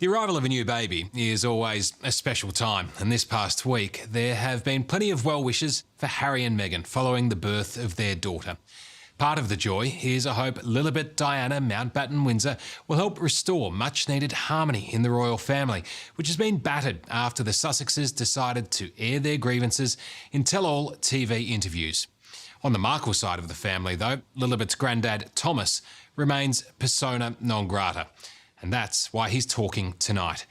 The arrival of a new baby is always a special time, and this past week there have been plenty of well wishes for Harry and Meghan following the birth of their daughter. Part of the joy is a hope Lilibet Diana Mountbatten Windsor will help restore much needed harmony in the royal family, which has been battered after the Sussexes decided to air their grievances in tell-all TV interviews. On the Markle side of the family though, Lilibet's granddad Thomas remains persona non grata. And that's why he's talking tonight.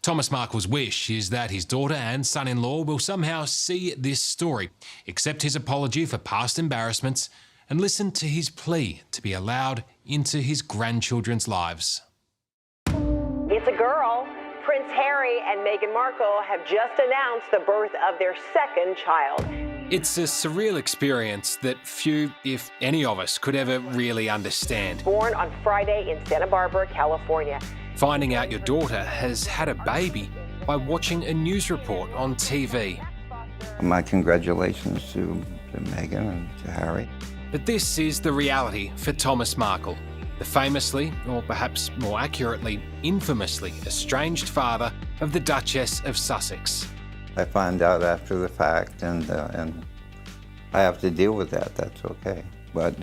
Thomas Markle's wish is that his daughter and son-in-law will somehow see this story, accept his apology for past embarrassments, and listen to his plea to be allowed into his grandchildren's lives. It's a girl. Prince Harry and Meghan Markle have just announced the birth of their second child. It's a surreal experience that few, if any of us, could ever really understand. Born on Friday in Santa Barbara, California. Finding out your daughter has had a baby by watching a news report on TV. My congratulations to Meghan and to Harry. But this is the reality for Thomas Markle, the famously, or perhaps more accurately, infamously estranged father of the Duchess of Sussex. I find out after the fact, and I have to deal with that. That's okay. But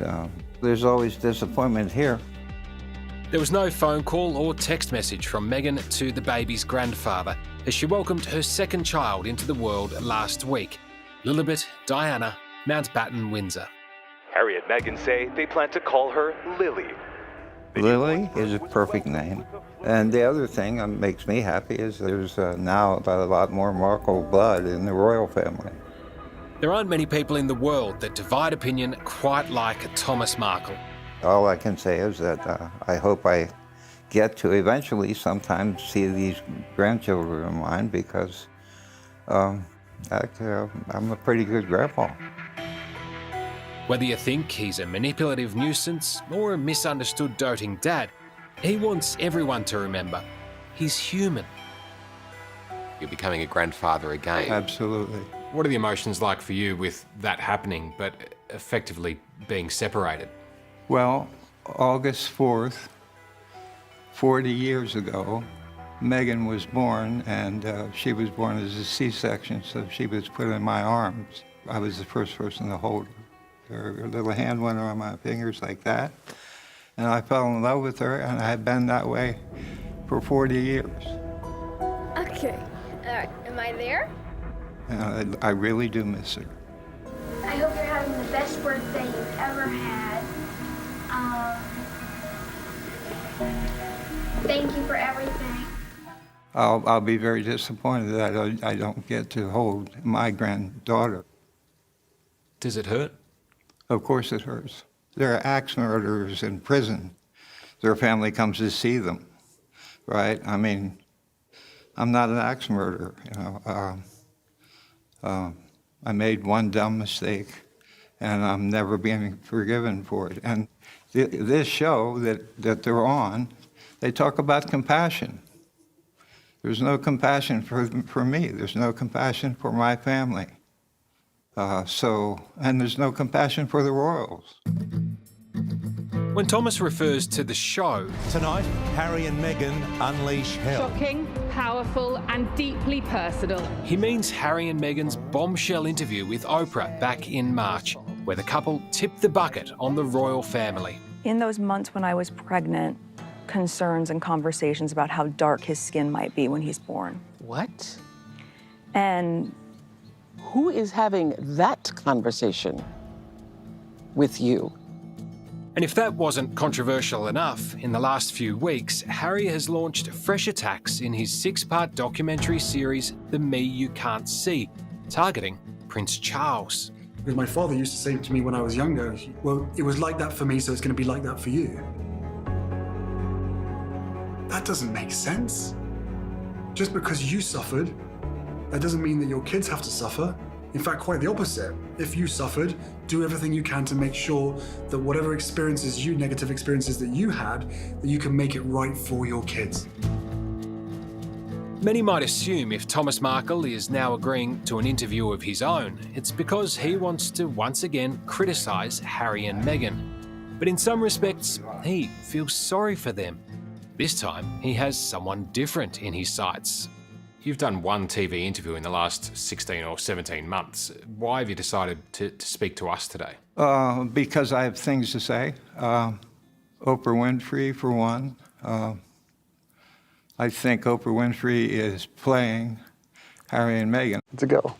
there's always disappointment here. There was no phone call or text message from Meghan to the baby's grandfather as she welcomed her second child into the world last week, Lilibet Diana Mountbatten Windsor. Harry and Meghan say they plan to call her Lily. Lily is a perfect name. And the other thing that makes me happy is there's now a lot more Markle blood in the royal family. There aren't many people in the world that divide opinion quite like Thomas Markle. All I can say is that I hope I get to eventually sometime see these grandchildren of mine because I'm a pretty good grandpa. Whether you think he's a manipulative nuisance or a misunderstood doting dad, he wants everyone to remember he's human. You're becoming a grandfather again. Absolutely. What are the emotions like for you with that happening, but effectively being separated? Well, August 4th, 40 years ago, Meghan was born, and she was born as a C-section, so she was put in my arms. I was the first person to hold her. Her little hand went around my fingers like that, and I fell in love with her, and I had been that way for 40 years. Okay, all right, am I there? And I really do miss her. I hope you're having the best birthday you've ever had. Thank you for everything. I'll be very disappointed that I don't get to hold my granddaughter. Does it hurt? Of course it hurts. There are axe murderers in prison. Their family comes to see them, right? I mean, I'm not an axe murderer, you know. I made one dumb mistake, and I'm never being forgiven for it. And this show that they're on, they talk about compassion. There's no compassion for me. There's no compassion for my family. And there's no compassion for the royals. When Thomas refers to the show, Tonight, Harry and Meghan unleash hell. Shocking, powerful, and deeply personal. he means Harry and Meghan's bombshell interview with Oprah back in March, where the couple tipped the bucket on the royal family. In those months when I was pregnant, concerns and conversations about how dark his skin might be when he's born. What? And Who is having that conversation with you? And if that wasn't controversial enough, in the last few weeks, Harry has launched fresh attacks in his 6-part documentary series, The Me You Can't See, targeting Prince Charles. Because my father used to say to me when I was younger, well, it was like that for me, so it's going to be like that for you. That doesn't make sense. Just because you suffered, that doesn't mean that your kids have to suffer. In fact, quite the opposite. If you suffered, do everything you can to make sure that whatever experiences negative experiences that you had, that you can make it right for your kids. Many might assume if Thomas Markle is now agreeing to an interview of his own, it's because he wants to once again criticise Harry and Meghan. But in some respects, he feels sorry for them. This time, he has someone different in his sights. You've done one TV interview in the last 16 or 17 months. Why have you decided to speak to us today? Because I have things to say. Oprah Winfrey, for one. I think Oprah Winfrey is playing Harry and Meghan. It's a go.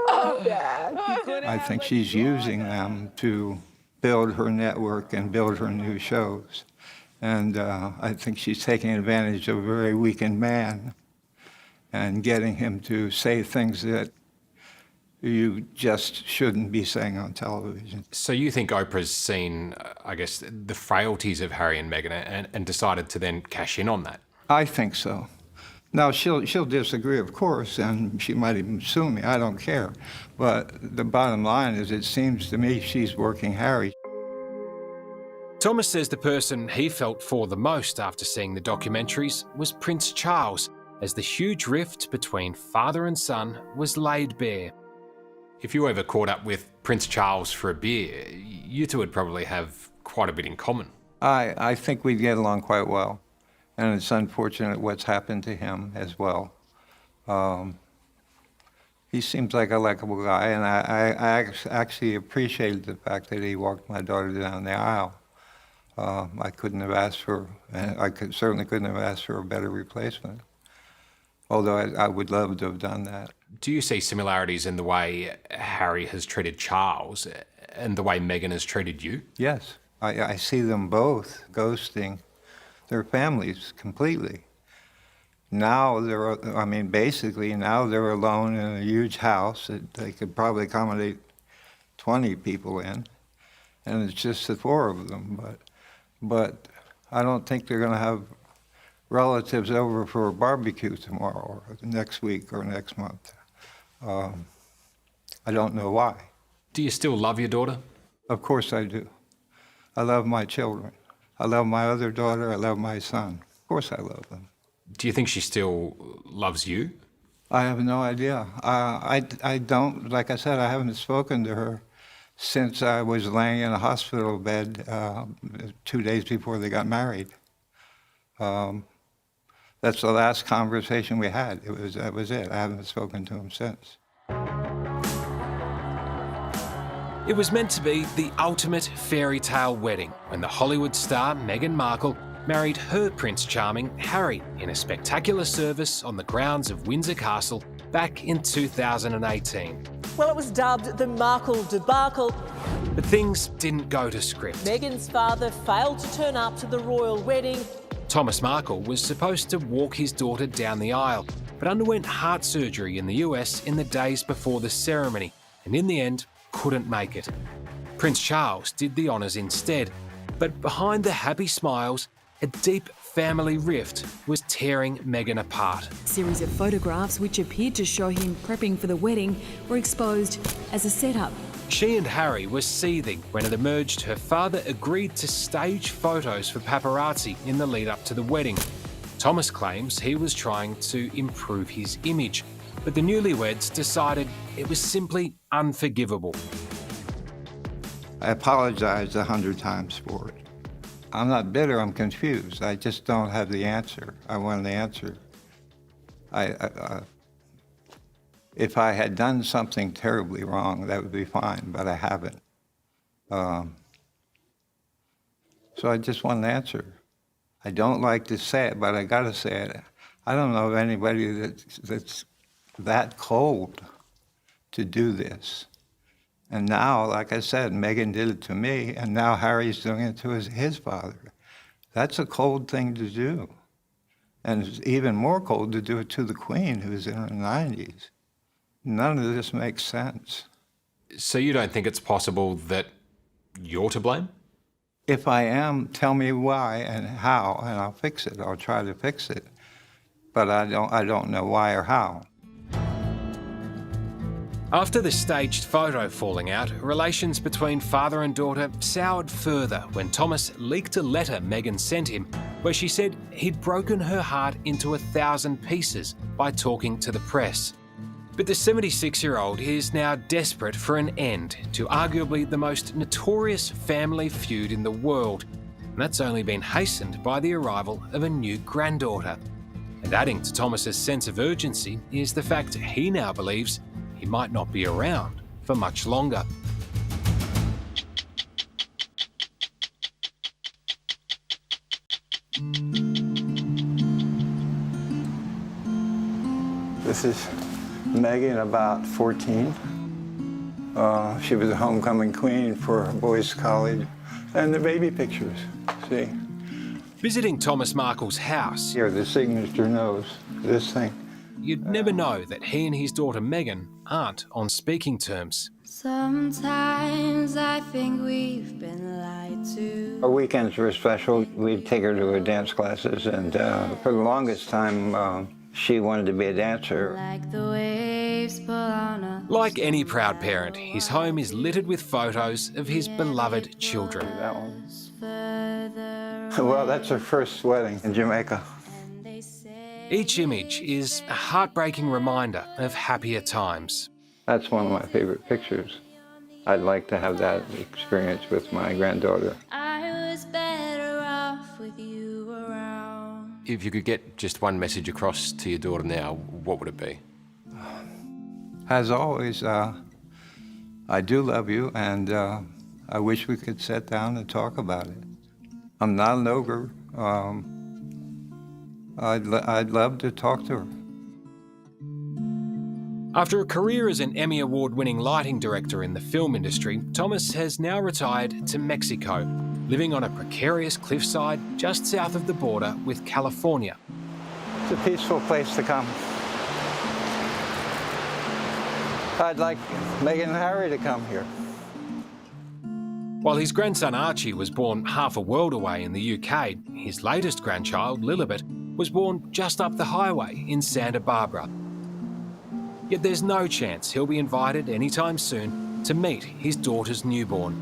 I think she's using them to build her network and build her new shows. And I think she's taking advantage of a very weakened man and getting him to say things that you just shouldn't be saying on television. So you think Oprah's seen, I guess, the frailties of Harry and Meghan and decided to then cash in on that? I think so. Now, she'll disagree, of course, and she might even sue me. I don't care. But the bottom line is, it seems to me she's working Harry. Thomas says the person he felt for the most after seeing the documentaries was Prince Charles, as the huge rift between father and son was laid bare. If you ever caught up with Prince Charles for a beer, you two would probably have quite a bit in common. I think we'd get along quite well, and it's unfortunate what's happened to him as well. He seems like a likable guy, and I actually appreciated the fact that he walked my daughter down the aisle. I couldn't have asked for, and certainly couldn't have asked for a better replacement. Although I would love to have done that. Do you see similarities in the way Harry has treated Charles and the way Meghan has treated you? Yes, I see them both ghosting their families completely. Now basically now they're alone in a huge house that they could probably accommodate 20 people in, and it's just the four of them. But I don't think they're going to have relatives over for a barbecue tomorrow or next week or next month. I don't know why. Do you still love your daughter? Of course I do. I love my children. I love my other daughter. I love my son. Of course I love them. Do you think she still loves you? I have no idea. I don't, like I said, I haven't spoken to her since I was laying in a hospital bed 2 days before they got married. That's the last conversation we had. That was it. I haven't spoken to him since. It was meant to be the ultimate fairy tale wedding when the Hollywood star Meghan Markle married her Prince Charming, Harry, in a spectacular service on the grounds of Windsor Castle back in 2018. Well, it was dubbed the Markle debacle. But things didn't go to script. Meghan's father failed to turn up to the royal wedding. Thomas Markle was supposed to walk his daughter down the aisle, but underwent heart surgery in the US in the days before the ceremony, and in the end, couldn't make it. Prince Charles did the honours instead, but behind the happy smiles, a deep family rift was tearing Meghan apart. A series of photographs which appeared to show him prepping for the wedding were exposed as a setup. She and Harry were seething when it emerged her father agreed to stage photos for paparazzi in the lead up to the wedding. Thomas claims he was trying to improve his image, but the newlyweds decided it was simply unforgivable. I apologized 100 times for it. I'm not bitter, I'm confused. I just don't have the answer. I want the answer. If I had done something terribly wrong, that would be fine, but I haven't. So I just want an answer. I don't like to say it, but I gotta say it. I don't know of anybody that's that cold to do this. And now, like I said, Meghan did it to me, and now Harry's doing it to his father. That's a cold thing to do. And it's even more cold to do it to the Queen, who's in her 90s. None of this makes sense. So you don't think it's possible that you're to blame? If I am, tell me why and how, and I'll fix it. I'll try to fix it. But I don't know why or how. After the staged photo falling out, relations between father and daughter soured further when Thomas leaked a letter Meghan sent him where she said he'd broken her heart into 1,000 pieces by talking to the press. But the 76-year-old is now desperate for an end to arguably the most notorious family feud in the world. And that's only been hastened by the arrival of a new granddaughter. And adding to Thomas's sense of urgency is the fact he now believes he might not be around for much longer. This is Meghan, about 14. She was a homecoming queen for boys' college. And the baby pictures, see? Visiting Thomas Markle's house, Here, the signature nose, this thing. you'd never know that he and his daughter Meghan aren't on speaking terms. Sometimes I think we've been lied to. Our weekends were special. We'd take her to her dance classes, and for the longest time, she wanted to be a dancer. Like the waves pull on us. Like any proud parent, his home is littered with photos of his beloved children. That one. Well, that's her first wedding in Jamaica. Each image is a heartbreaking reminder of happier times. That's one of my favorite pictures. I'd like to have that experience with my granddaughter. I was better off with you around. If you could get just one message across to your daughter now, what would it be? As always, I do love you, and I wish we could sit down and talk about it. I'm not an ogre. I'd love to talk to her. After a career as an Emmy Award-winning lighting director in the film industry, Thomas has now retired to Mexico, living on a precarious cliffside just south of the border with California. It's a peaceful place to come. I'd like Meghan and Harry to come here. While his grandson Archie was born half a world away in the UK, his latest grandchild, Lilibet, was born just up the highway in Santa Barbara. Yet there's no chance he'll be invited anytime soon to meet his daughter's newborn.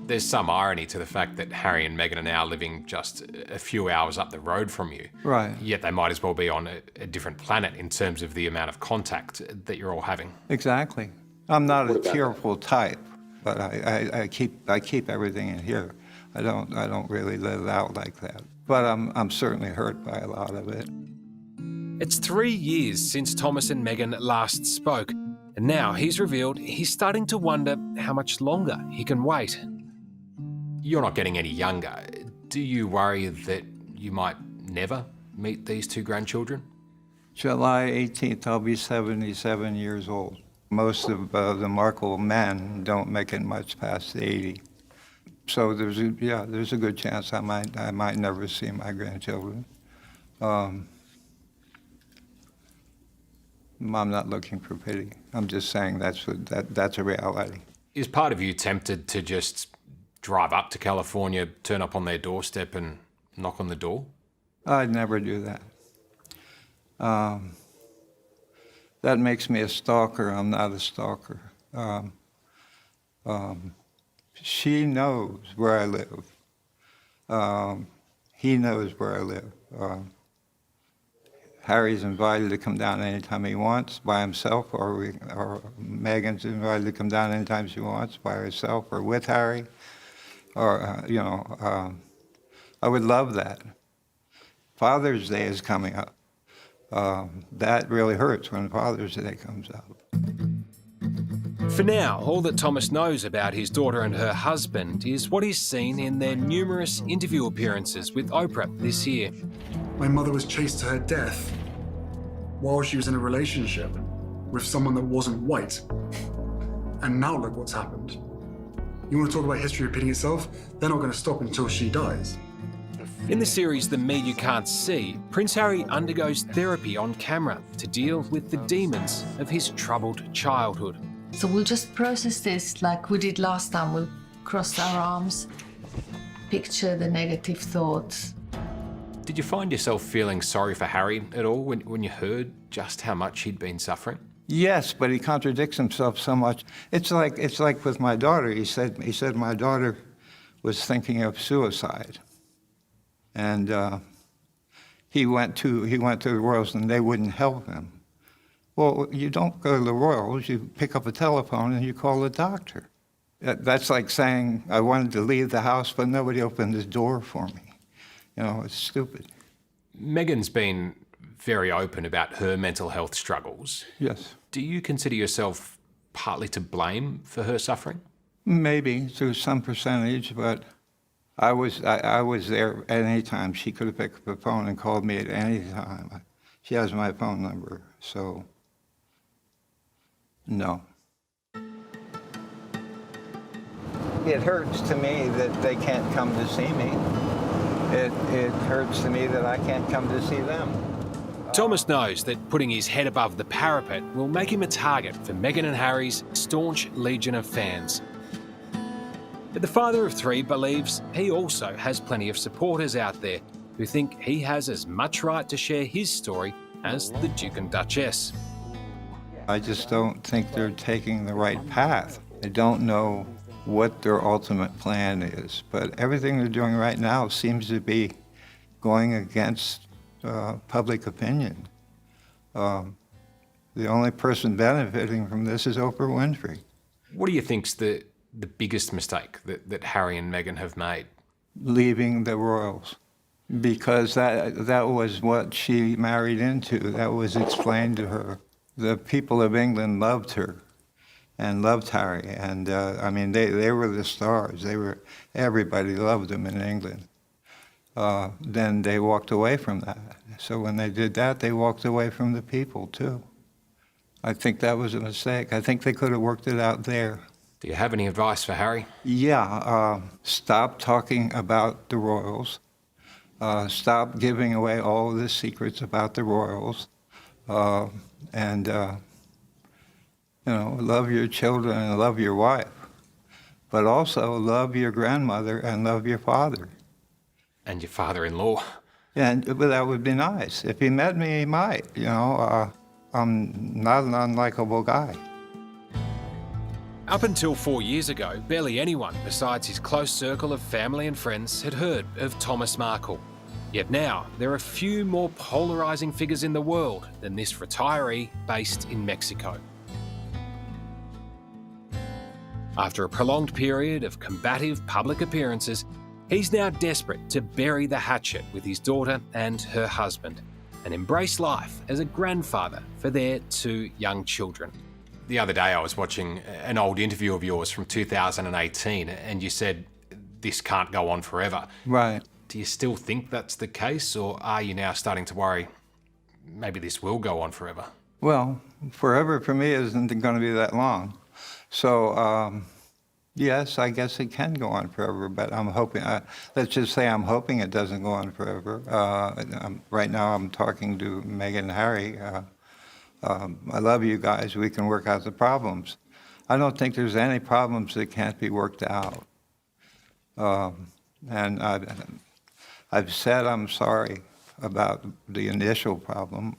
There's some irony to the fact that Harry and Meghan are now living just a few hours up the road from you. Right. Yet they might as well be on a different planet in terms of the amount of contact that you're all having. Exactly. I'm not a tearful type, but I keep everything in here. I don't really let it out like that. But I'm certainly hurt by a lot of it. It's 3 years since Thomas and Meghan last spoke, and now he's revealed he's starting to wonder how much longer he can wait. You're not getting any younger. Do you worry that you might never meet these two grandchildren? July 18th, I'll be 77 years old. Most of the Markle men don't make it much past 80. So there's a good chance I might never see my grandchildren. I'm not looking for pity. I'm just saying that's a reality. Is part of you tempted to just drive up to California, turn up on their doorstep and knock on the door? I'd never do that. That makes me a stalker. I'm not a stalker. She knows where I live. He knows where I live. Harry's invited to come down anytime he wants by himself, or Meghan's invited to come down anytime she wants by herself or with Harry. Or, I would love that. Father's Day is coming up. That really hurts when Father's Day comes up. For now, all that Thomas knows about his daughter and her husband is what he's seen in their numerous interview appearances with Oprah this year. My mother was chased to her death while she was in a relationship with someone that wasn't white. And now look what's happened. You want to talk about history repeating itself? They're not going to stop until she dies. In the series The Me You Can't See, Prince Harry undergoes therapy on camera to deal with the demons of his troubled childhood. So we'll just process this like we did last time. We'll cross our arms, picture the negative thoughts. Did you find yourself feeling sorry for Harry at all when you heard just how much he'd been suffering? Yes, but he contradicts himself so much. It's like with my daughter. He said my daughter was thinking of suicide, and he went to the Royals and they wouldn't help him. Well, you don't go to the Royals. You pick up a telephone and you call the doctor. That's like saying I wanted to leave the house, but nobody opened the door for me. You know, it's stupid. Meghan's been very open about her mental health struggles. Yes. Do you consider yourself partly to blame for her suffering? Maybe to some percentage, but I was there at any time. She could have picked up the phone and called me at any time. She has my phone number, so no. It hurts to me that they can't come to see me. It hurts to me that I can't come to see them. Thomas knows that putting his head above the parapet will make him a target for Meghan and Harry's staunch legion of fans. But the father of three believes he also has plenty of supporters out there who think he has as much right to share his story as the Duke and Duchess. I just don't think they're taking the right path. I don't know what their ultimate plan is, but everything they're doing right now seems to be going against public opinion. The only person benefiting from this is Oprah Winfrey. What do you think's the biggest mistake that Harry and Meghan have made? Leaving the royals, because that was what she married into. That was explained to her. The people of England loved her and loved Harry, and I mean, they were the stars. Everybody loved them in England. Then they walked away from that. So when they did that, they walked away from the people too. I think that was a mistake. I think they could have worked it out there. Do you have any advice for Harry? Yeah, stop talking about the royals. Stop giving away all the secrets about the royals. And you know, love your children and love your wife. But also love your grandmother and love your father. And your father-in-law. But that would be nice. If he met me, he might. You know, I'm not an unlikable guy. Up until 4 years ago, barely anyone besides his close circle of family and friends had heard of Thomas Markle. Yet now, there are few more polarising figures in the world than this retiree based in Mexico. After a prolonged period of combative public appearances, he's now desperate to bury the hatchet with his daughter and her husband and embrace life as a grandfather for their 2 young children. The other day I was watching an old interview of yours from 2018 and you said, this can't go on forever. Right. Do you still think that's the case, or are you now starting to worry maybe this will go on forever? Well, forever for me isn't going to be that long. So, yes, I guess it can go on forever, but I'm hoping, let's just say I'm hoping it doesn't go on forever. Right now I'm talking to Meghan and Harry. I love you guys. We can work out the problems. I don't think there's any problems that can't be worked out. And I've said I'm sorry about the initial problem.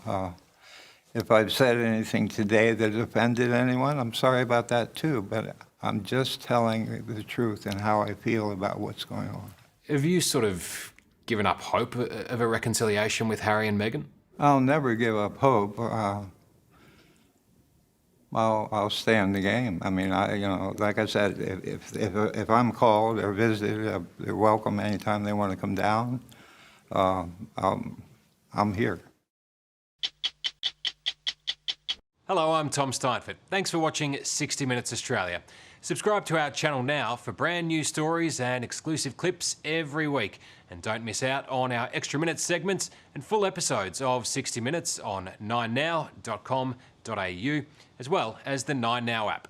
If I've said anything today that offended anyone, I'm sorry about that too, but I'm just telling the truth and how I feel about what's going on. Have you sort of given up hope of a reconciliation with Harry and Meghan? I'll never give up hope. I'll stay in the game. I mean, you know, like I said, if I'm called or visited, they're welcome anytime they want to come down. I'm here. Hello, I'm Tom Steinfort. Thanks for watching 60 Minutes Australia. Subscribe to our channel now for brand new stories and exclusive clips every week. And don't miss out on our extra minutes segments and full episodes of 60 Minutes on 9now.com.au, as well as the 9Now app.